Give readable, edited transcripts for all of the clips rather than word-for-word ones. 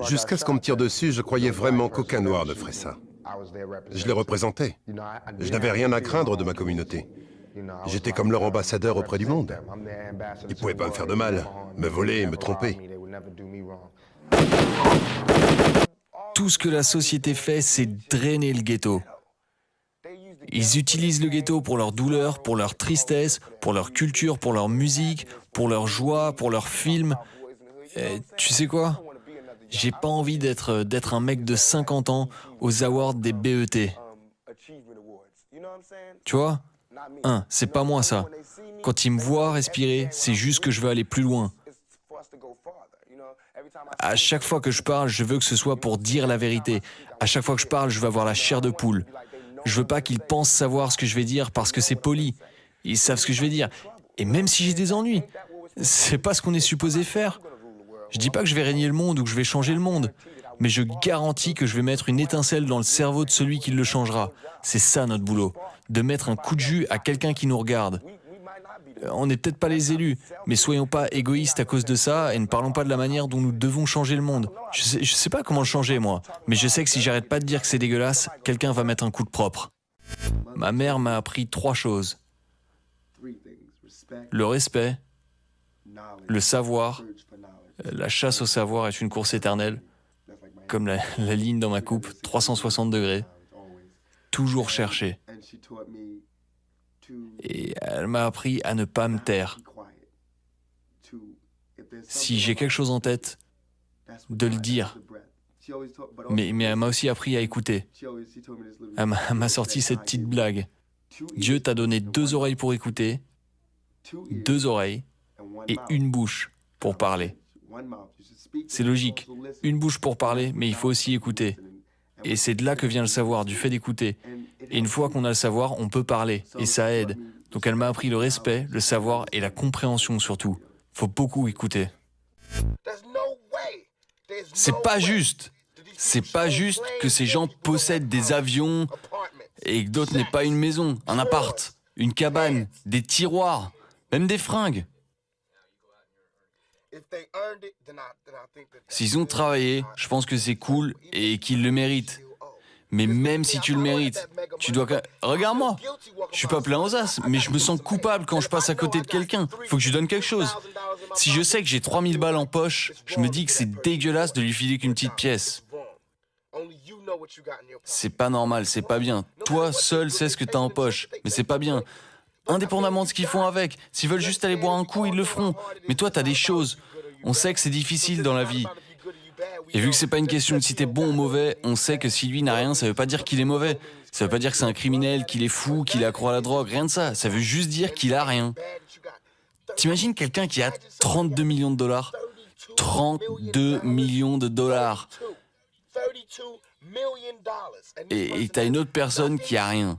Jusqu'à ce qu'on me tire dessus, je croyais vraiment qu'aucun noir ne ferait ça. Je les représentais. Je n'avais rien à craindre de ma communauté. J'étais comme leur ambassadeur auprès du monde. Ils ne pouvaient pas me faire de mal, me voler, me tromper. Tout ce que la société fait, c'est drainer le ghetto. Ils utilisent le ghetto pour leur douleur, pour leur tristesse, pour leur culture, pour leur musique, pour leur joie, pour leurs films. Et tu sais quoi? J'ai pas envie d'être un mec de 50 ans aux awards des BET. Tu vois? C'est pas moi ça. Quand ils me voient respirer, c'est juste que je veux aller plus loin. À chaque fois que je parle, je veux que ce soit pour dire la vérité. À chaque fois que je parle, je veux avoir la chair de poule. Je veux pas qu'ils pensent savoir ce que je vais dire parce que c'est poli. Ils savent ce que je vais dire. Et même si j'ai des ennuis, c'est pas ce qu'on est supposé faire. Je dis pas que je vais régner le monde ou que je vais changer le monde, mais je garantis que je vais mettre une étincelle dans le cerveau de celui qui le changera. C'est ça notre boulot, de mettre un coup de jus à quelqu'un qui nous regarde. On n'est peut-être pas les élus, mais soyons pas égoïstes à cause de ça et ne parlons pas de la manière dont nous devons changer le monde. Je sais pas comment le changer moi, mais je sais que si j'arrête pas de dire que c'est dégueulasse, quelqu'un va mettre un coup de propre. Ma mère m'a appris 3 choses. Le respect, le savoir, la chasse au savoir est une course éternelle, comme la ligne dans ma coupe, 360 degrés, toujours chercher. Et elle m'a appris à ne pas me taire. Si j'ai quelque chose en tête, de le dire. Mais elle m'a aussi appris à écouter. Elle m'a sorti cette petite blague. Dieu t'a donné 2 oreilles pour écouter, 2 oreilles et une bouche pour parler. C'est logique, une bouche pour parler, mais il faut aussi écouter. Et c'est de là que vient le savoir, du fait d'écouter. Et une fois qu'on a le savoir, on peut parler, et ça aide. Donc elle m'a appris le respect, le savoir et la compréhension surtout. Faut beaucoup écouter. C'est pas juste. C'est pas juste que ces gens possèdent des avions et que d'autres n'aient pas une maison, un appart, une cabane, des tiroirs, même des fringues. S'ils ont travaillé, je pense que c'est cool et qu'ils le méritent. Mais même si tu le mérites, tu dois... Regarde-moi, je suis pas plein aux as, mais je me sens coupable quand je passe à côté de quelqu'un. Faut que je lui donne quelque chose. Si je sais que j'ai 3000 balles en poche, je me dis que c'est dégueulasse de lui filer qu'une petite pièce. C'est pas normal, c'est pas bien. Toi, seul, sais ce que t'as en poche, mais c'est pas bien. Indépendamment de ce qu'ils font avec, s'ils veulent juste aller boire un coup, ils le feront. Mais toi, t'as des choses. On sait que c'est difficile dans la vie. Et vu que c'est pas une question de si t'es bon ou mauvais, on sait que si lui n'a rien, ça veut pas dire qu'il est mauvais. Ça veut pas dire que c'est un criminel, qu'il est fou, qu'il est accro à la drogue, rien de ça. Ça veut juste dire qu'il a rien. T'imagines quelqu'un qui a 32 millions de dollars? 32 millions de dollars. Et t'as une autre personne qui a rien.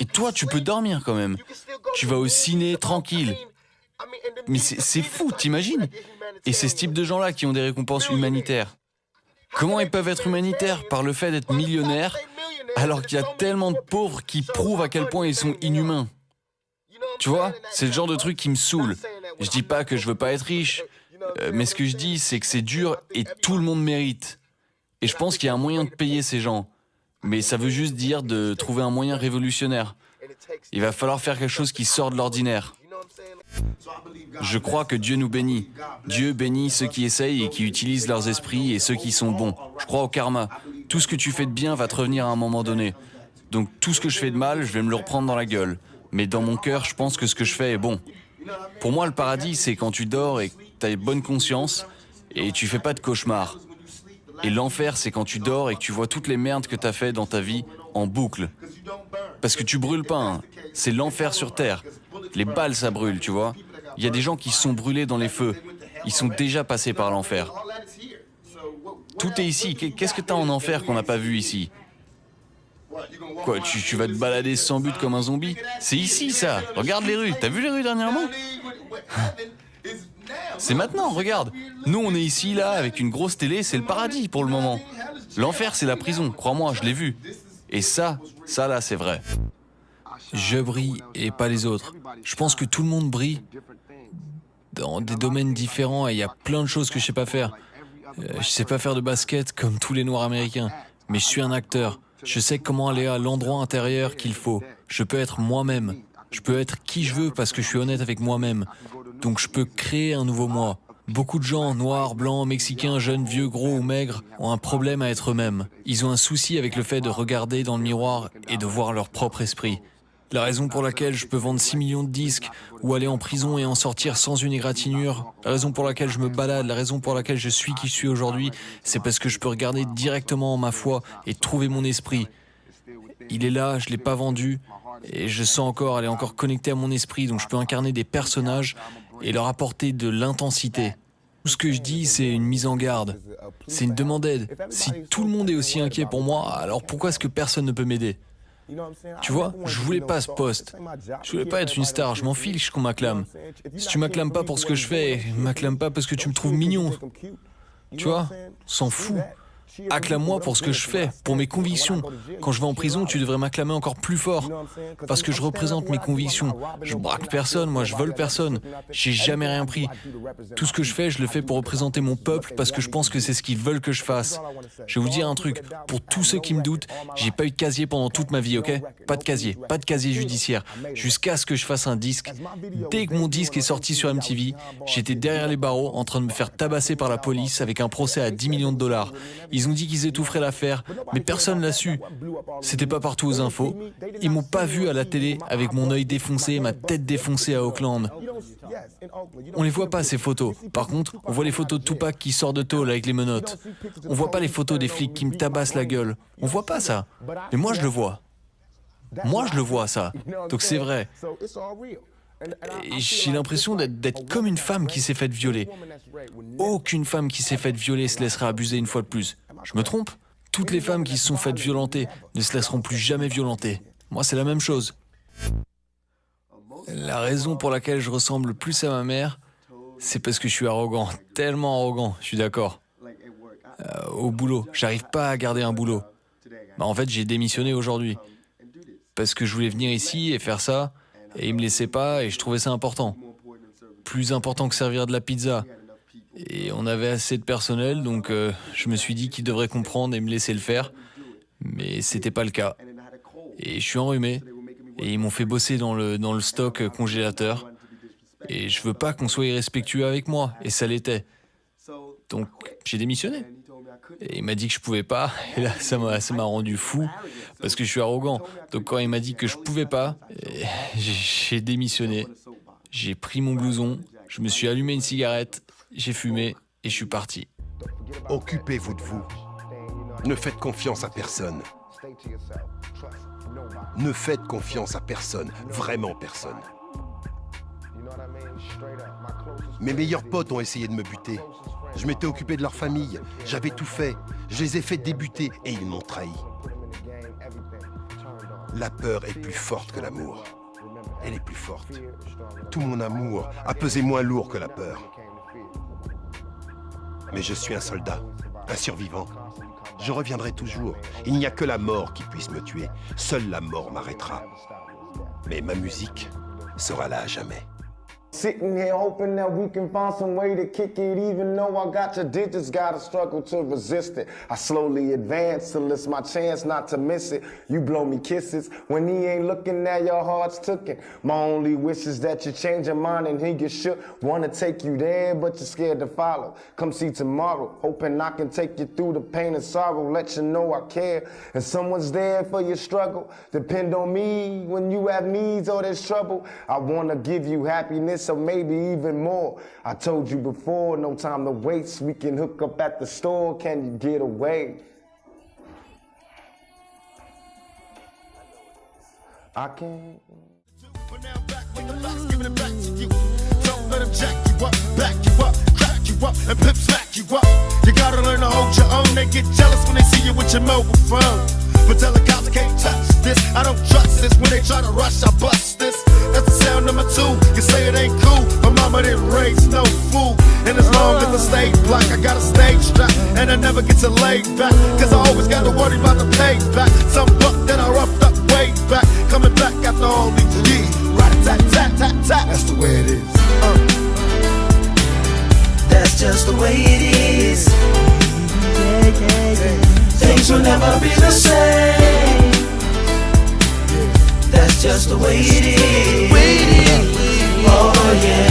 Et toi, tu peux dormir quand même. Tu vas au ciné tranquille. Mais c'est fou, t'imagines? Et c'est ce type de gens-là qui ont des récompenses humanitaires. Comment ils peuvent être humanitaires? Par le fait d'être millionnaires, alors qu'il y a tellement de pauvres qui prouvent à quel point ils sont inhumains. Tu vois, c'est le genre de truc qui me saoule. Je dis pas que je veux pas être riche, mais ce que je dis, c'est que c'est dur et tout le monde mérite. Et je pense qu'il y a un moyen de payer ces gens. Mais ça veut juste dire de trouver un moyen révolutionnaire. Il va falloir faire quelque chose qui sort de l'ordinaire. Je crois que Dieu nous bénit. Dieu bénit ceux qui essayent et qui utilisent leurs esprits et ceux qui sont bons. Je crois au karma. Tout ce que tu fais de bien va te revenir à un moment donné. Donc tout ce que je fais de mal, je vais me le reprendre dans la gueule. Mais dans mon cœur, je pense que ce que je fais est bon. Pour moi, le paradis, c'est quand tu dors et que tu as une bonne conscience et tu fais pas de cauchemars. Et l'enfer, c'est quand tu dors et que tu vois toutes les merdes que tu as fait dans ta vie en boucle. Parce que tu brûles pas, hein. C'est l'enfer sur terre. Les balles, ça brûle, tu vois. Il y a des gens qui se sont brûlés dans les feux. Ils sont déjà passés par l'enfer. Tout est ici. Qu'est-ce que t'as en enfer qu'on n'a pas vu ici? Quoi, tu vas te balader sans but comme un zombie? C'est ici, ça. Regarde les rues. T'as vu les rues dernièrement? C'est maintenant, regarde. Nous, on est ici, là, avec une grosse télé. C'est le paradis pour le moment. L'enfer, c'est la prison. Crois-moi, je l'ai vu. Et ça là, c'est vrai. Je brille et pas les autres. Je pense que tout le monde brille dans des domaines différents et il y a plein de choses que je sais pas faire. Je sais pas faire de basket comme tous les Noirs américains, mais je suis un acteur. Je sais comment aller à l'endroit intérieur qu'il faut. Je peux être moi-même. Je peux être qui je veux parce que je suis honnête avec moi-même. Donc je peux créer un nouveau moi. Beaucoup de gens, noirs, blancs, mexicains, jeunes, vieux, gros ou maigres, ont un problème à être eux-mêmes. Ils ont un souci avec le fait de regarder dans le miroir et de voir leur propre esprit. La raison pour laquelle je peux vendre 6 millions de disques ou aller en prison et en sortir sans une égratignure, la raison pour laquelle je me balade, la raison pour laquelle je suis qui je suis aujourd'hui, c'est parce que je peux regarder directement en ma foi et trouver mon esprit. Il est là, je l'ai pas vendu et je sens encore, elle est encore connectée à mon esprit, donc je peux incarner des personnages et leur apporter de l'intensité. Tout ce que je dis, c'est une mise en garde. C'est une demande d'aide. Si tout le monde est aussi inquiet pour moi, alors pourquoi est-ce que personne ne peut m'aider ? Tu vois, je voulais pas ce poste. Je voulais pas être une star, je m'en fiche qu'on m'acclame. Si tu m'acclames pas pour ce que je fais, m'acclame pas parce que tu me trouves mignon. Tu vois, s'en fout. Acclame-moi pour ce que je fais, pour mes convictions. Quand je vais en prison, tu devrais m'acclamer encore plus fort. Parce que je représente mes convictions. Je braque personne, moi je vole personne. J'ai jamais rien pris. Tout ce que je fais, je le fais pour représenter mon peuple parce que je pense que c'est ce qu'ils veulent que je fasse. Je vais vous dire un truc, pour tous ceux qui me doutent, j'ai pas eu de casier pendant toute ma vie, ok ? Pas de casier judiciaire, jusqu'à ce que je fasse un disque. Dès que mon disque est sorti sur MTV, j'étais derrière les barreaux en train de me faire tabasser par la police avec un procès à 10 millions de dollars. Ils ont dit qu'ils étoufferaient l'affaire, mais personne l'a su. C'était pas partout aux infos. Ils m'ont pas vu à la télé avec mon œil défoncé, ma tête défoncée à Oakland. On les voit pas ces photos. Par contre, on voit les photos de Tupac qui sort de tôle avec les menottes. On voit pas les photos des flics qui me tabassent la gueule. On voit pas ça. Mais moi je le vois. Moi je le vois ça. Donc c'est vrai. Et j'ai l'impression d'être comme une femme qui s'est faite violer. Aucune femme qui s'est faite violer se laissera abuser une fois de plus. Je me trompe ? Toutes les femmes qui se sont faites violenter ne se laisseront plus jamais violenter. Moi, c'est la même chose. La raison pour laquelle je ressemble plus à ma mère, c'est parce que je suis arrogant. Tellement arrogant, je suis d'accord. Au boulot, j'arrive pas à garder un boulot. En fait, j'ai démissionné aujourd'hui. Parce que je voulais venir ici et faire ça, et ils me laissaient pas, et je trouvais ça important. Plus important que servir de la pizza. Et on avait assez de personnel, donc je me suis dit qu'ils devraient comprendre et me laisser le faire. Mais c'était pas le cas. Et je suis enrhumé, et ils m'ont fait bosser dans le stock congélateur. Et je veux pas qu'on soit irrespectueux avec moi, et ça l'était. Donc j'ai démissionné. Et il m'a dit que je pouvais pas, et là ça m'a rendu fou, parce que je suis arrogant. Donc quand il m'a dit que je pouvais pas, j'ai démissionné. J'ai pris mon blouson, je me suis allumé une cigarette, j'ai fumé, et je suis parti. Occupez-vous de vous. Ne faites confiance à personne. Ne faites confiance à personne, vraiment personne. Mes meilleurs potes ont essayé de me buter. Je m'étais occupé de leur famille, j'avais tout fait. Je les ai fait débuter et ils m'ont trahi. La peur est plus forte que l'amour. Elle est plus forte. Tout mon amour a pesé moins lourd que la peur. Mais je suis un soldat, un survivant. Je reviendrai toujours. Il n'y a que la mort qui puisse me tuer. Seule la mort m'arrêtera. Mais ma musique sera là à jamais. Sitting here hoping that we can find some way to kick it. Even though I got your digits, gotta struggle to resist it. I slowly advance till it's my chance not to miss it. You blow me kisses when he ain't looking at your heart's tooken. My only wish is that you change your mind and he get shook. Wanna take you there, but you're scared to follow. Come see tomorrow, hoping I can take you through the pain and sorrow. Let you know I care, and someone's there for your struggle. Depend on me when you have needs or there's trouble. I wanna give you happiness, so maybe even more. I told you before, no time to waste. We can hook up at the store, can you get away? I can't. But now back with the facts, giving it back to you. Don't let him jack you up, back you up, crack you up, and pimp smack you up. You gotta learn to hold your own. They get jealous when they see you with your mobile phone. But tell the cops I can't touch this. I don't trust this. When they try to rush, I bust this. That's the sound number 2. You say it ain't cool, but mama didn't raise no fool. And as long as I stay black, I got a stage strap, and I never get to lay back. Cause I always gotta worry about the payback. Some buck that I roughed up way back, coming back after all these years. Right-a-tat-tat-tat-tat, that's the way it is. the way it is. Things will never be the same. That's just the way it is. Oh yeah.